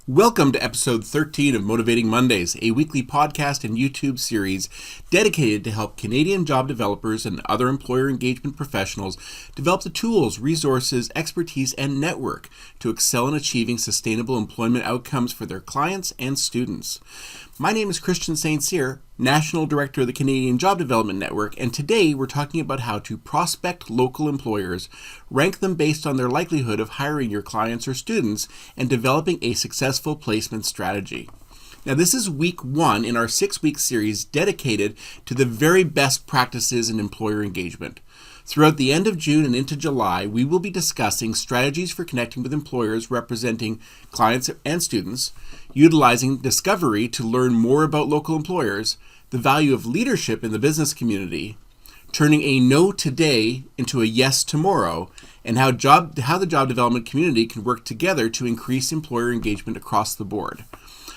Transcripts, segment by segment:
Welcome to episode 13 of Motivating Mondays, a weekly podcast and YouTube series dedicated to help Canadian job developers and other employer engagement professionals develop the tools, resources, expertise, and network to excel in achieving sustainable employment outcomes for their clients and students. My name is Christian St. Cyr, National Director of the Canadian Job Development Network, and today we're talking about how to prospect local employers, rank them based on their likelihood of hiring your clients or students, and developing a successful placement strategy. Now, this is week 1 in our 6-week series dedicated to the very best practices in employer engagement. Throughout the end of June and into July, we will be discussing strategies for connecting with employers representing clients and students, utilizing discovery to learn more about local employers, the value of leadership in the business community, turning a no today into a yes tomorrow, and how the job development community can work together to increase employer engagement across the board.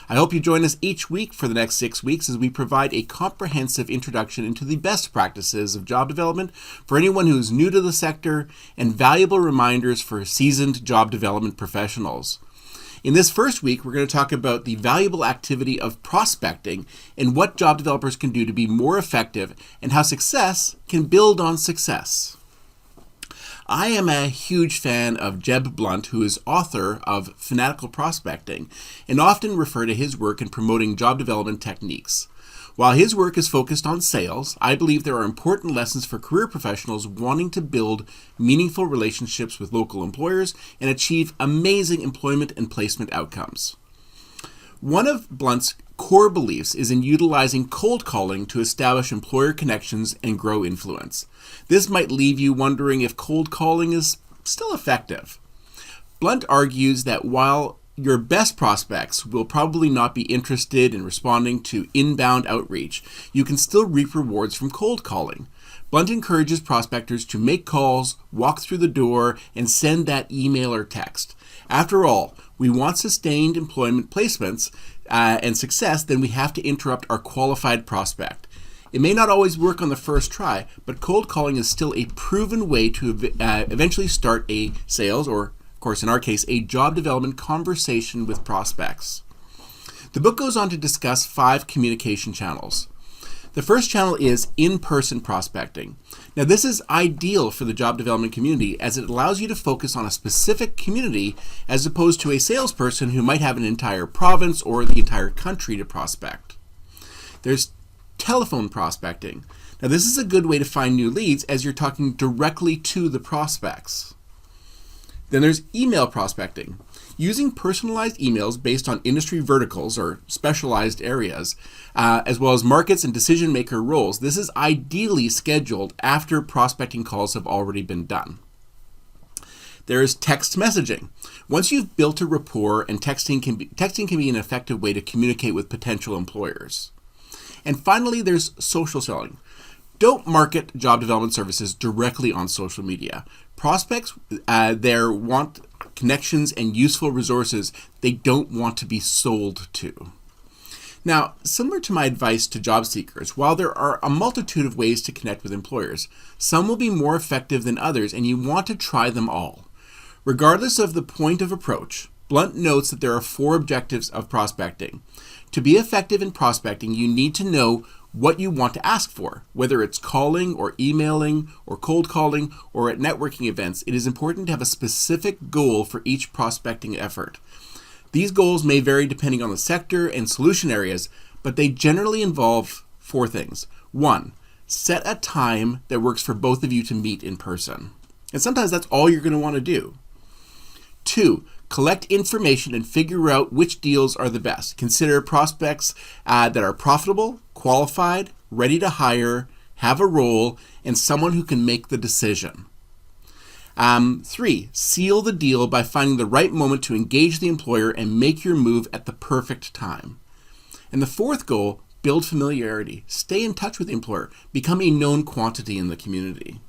I hope you join us each week for the next 6 weeks as we provide a comprehensive introduction into the best practices of job development for anyone who is new to the sector and valuable reminders for seasoned job development professionals. In this first week, we're going to talk about the valuable activity of prospecting and what job developers can do to be more effective and how success can build on success. I am a huge fan of Jeb Blunt, who is author of Fanatical Prospecting, and often refer to his work in promoting job development techniques. While his work is focused on sales, I believe there are important lessons for career professionals wanting to build meaningful relationships with local employers and achieve amazing employment and placement outcomes. One of Blunt's core beliefs is in utilizing cold calling to establish employer connections and grow influence. This might leave you wondering if cold calling is still effective. Blunt argues that while your best prospects will probably not be interested in responding to inbound outreach, you can still reap rewards from cold calling. Blunt encourages prospectors to make calls, walk through the door, and send that email or text. After all, we want sustained employment placements and success, then we have to interrupt our qualified prospect. It may not always work on the first try, but cold calling is still a proven way to eventually start a sales, or of course in our case, a job development conversation with prospects. The book goes on to discuss 5 communication channels. The first channel is in-person prospecting. Now, this is ideal for the job development community as it allows you to focus on a specific community as opposed to a salesperson who might have an entire province or the entire country to prospect. There's telephone prospecting. Now, this is a good way to find new leads as you're talking directly to the prospects. Then there's email prospecting. Using personalized emails based on industry verticals or specialized areas, as well as markets and decision maker roles. This is ideally scheduled after prospecting calls have already been done. There is text messaging. Once you've built a rapport, and texting can be an effective way to communicate with potential employers. And finally, there's social selling. Don't market job development services directly on social media. Prospects there want connections and useful resources they don't want to be sold to. Now, similar to my advice to job seekers, while there are a multitude of ways to connect with employers, some will be more effective than others, and you want to try them all. Regardless of the point of approach, Blunt notes that there are 4 objectives of prospecting. To be effective in prospecting, you need to know what you want to ask for, whether it's calling or emailing or cold calling or at networking events. It is important to have a specific goal for each prospecting effort. These goals may vary depending on the sector and solution areas, but they generally involve 4 things. 1, set a time that works for both of you to meet in person. And sometimes that's all you're going to want to do. 2, collect information and figure out which deals are the best. Consider prospects that are profitable, qualified, ready to hire, have a role, and someone who can make the decision. 3, seal the deal by finding the right moment to engage the employer and make your move at the perfect time. And the 4th goal, build familiarity. Stay in touch with the employer. Become a known quantity in the community.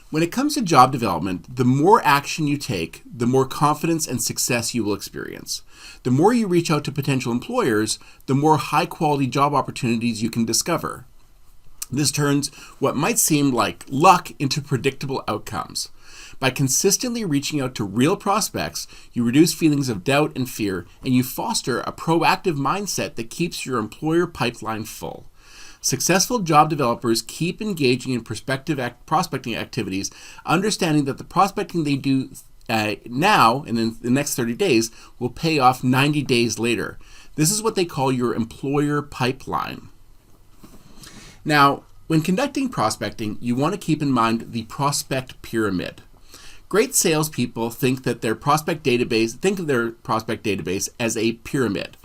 When it comes to job development, the more action you take, the more confidence and success you will experience. The more you reach out to potential employers, the more high-quality job opportunities you can discover. This turns what might seem like luck into predictable outcomes. By consistently reaching out to real prospects, you reduce feelings of doubt and fear, and you foster a proactive mindset that keeps your employer pipeline full. Successful job developers keep engaging in prospecting activities, understanding that the prospecting they do now and in the next 30 days will pay off 90 days later. This is what they call your employer pipeline. Now, when conducting prospecting, you want to keep in mind the prospect pyramid. Great salespeople think of their prospect database as a pyramid.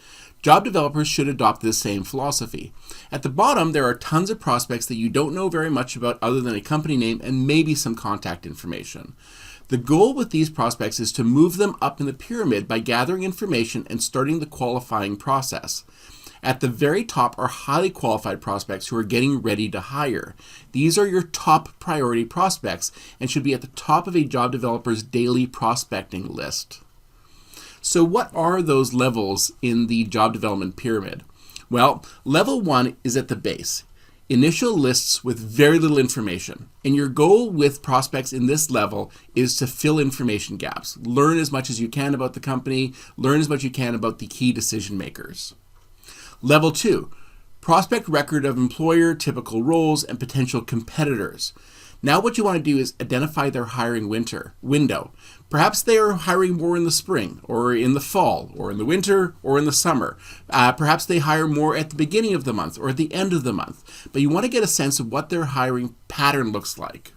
Job developers should adopt this same philosophy. At the bottom, there are tons of prospects that you don't know very much about other than a company name and maybe some contact information. The goal with these prospects is to move them up in the pyramid by gathering information and starting the qualifying process. At the very top are highly qualified prospects who are getting ready to hire. These are your top priority prospects and should be at the top of a job developer's daily prospecting list. So what are those levels in the job development pyramid? Well, level 1 is at the base. Initial lists with very little information. And your goal with prospects in this level is to fill information gaps. Learn as much as you can about the company, learn as much as you can about the key decision makers. Level 2, prospect record of employer, typical roles, and potential competitors. Now what you want to do is identify their hiring window. Perhaps they are hiring more in the spring, or in the fall, or in the winter, or in the summer. Perhaps they hire more at the beginning of the month or at the end of the month. But you want to get a sense of what their hiring pattern looks like.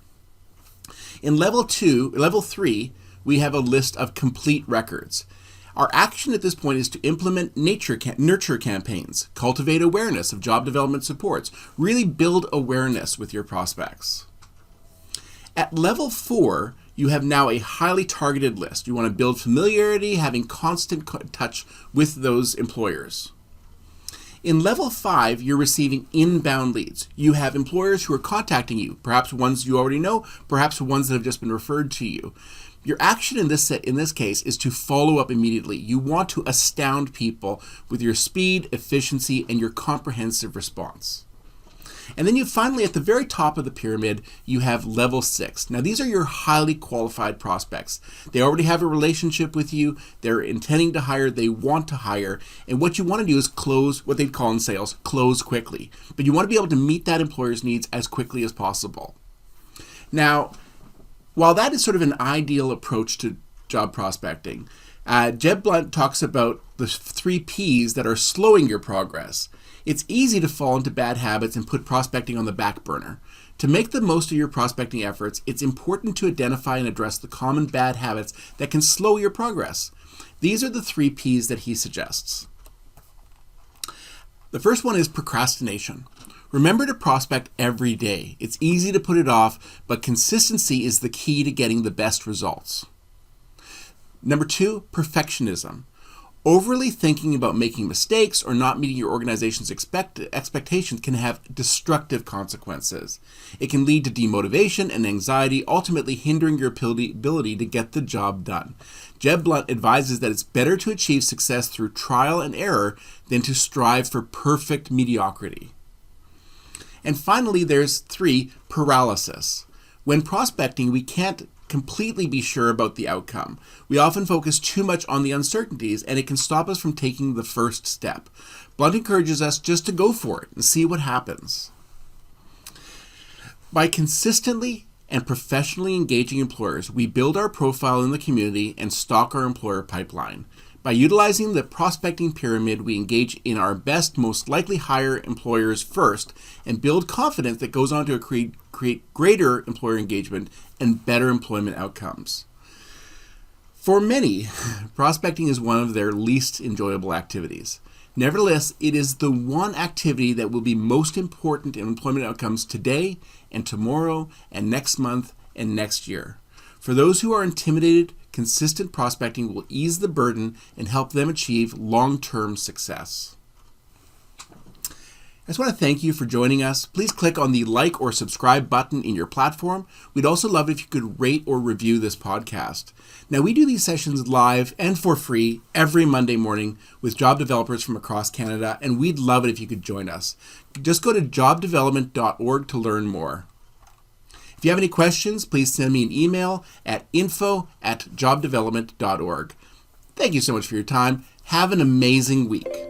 In level 3, we have a list of complete records. Our action at this point is to implement nurture campaigns, cultivate awareness of job development supports, really build awareness with your prospects. At level 4, you have now a highly targeted list. You want to build familiarity, having constant touch with those employers. In level 5, you're receiving inbound leads. You have employers who are contacting you, perhaps ones you already know, perhaps ones that have just been referred to you. Your action in this case is to follow up immediately. You want to astound people with your speed, efficiency, and your comprehensive response. And then you finally, at the very top of the pyramid, you have level 6. Now these are your highly qualified prospects. They already have a relationship with you, they're intending to hire, they want to hire, and what you want to do is close, what they call in sales, close quickly. But you want to be able to meet that employer's needs as quickly as possible. Now, while that is sort of an ideal approach to job prospecting, Jeb Blunt talks about the 3 Ps that are slowing your progress. It's easy to fall into bad habits and put prospecting on the back burner. To make the most of your prospecting efforts, it's important to identify and address the common bad habits that can slow your progress. These are the 3 Ps that he suggests. The first one is procrastination. Remember to prospect every day. It's easy to put it off, but consistency is the key to getting the best results. Number 2, perfectionism. Overly thinking about making mistakes or not meeting your organization's expectations can have destructive consequences. It can lead to demotivation and anxiety, ultimately hindering your ability to get the job done. Jeb Blunt advises that it's better to achieve success through trial and error than to strive for perfect mediocrity. And finally, there's 3, paralysis. When prospecting, we can't completely be sure about the outcome. We often focus too much on the uncertainties, and it can stop us from taking the first step. Blunt encourages us just to go for it and see what happens. By consistently and professionally engaging employers, we build our profile in the community and stock our employer pipeline. By utilizing the prospecting pyramid, we engage in our best, most likely hire employers first and build confidence that goes on to create greater employer engagement and better employment outcomes. For many, prospecting is one of their least enjoyable activities. Nevertheless, it is the one activity that will be most important in employment outcomes today and tomorrow and next month and next year. For those who are intimidated, consistent prospecting will ease the burden and help them achieve long-term success. I just want to thank you for joining us. Please click on the like or subscribe button in your platform. We'd also love it if you could rate or review this podcast. Now, we do these sessions live and for free every Monday morning with job developers from across Canada, and we'd love it if you could join us. Just go to jobdevelopment.org to learn more. If you have any questions, please send me an email at info@jobdevelopment.org. Thank you so much for your time. Have an amazing week.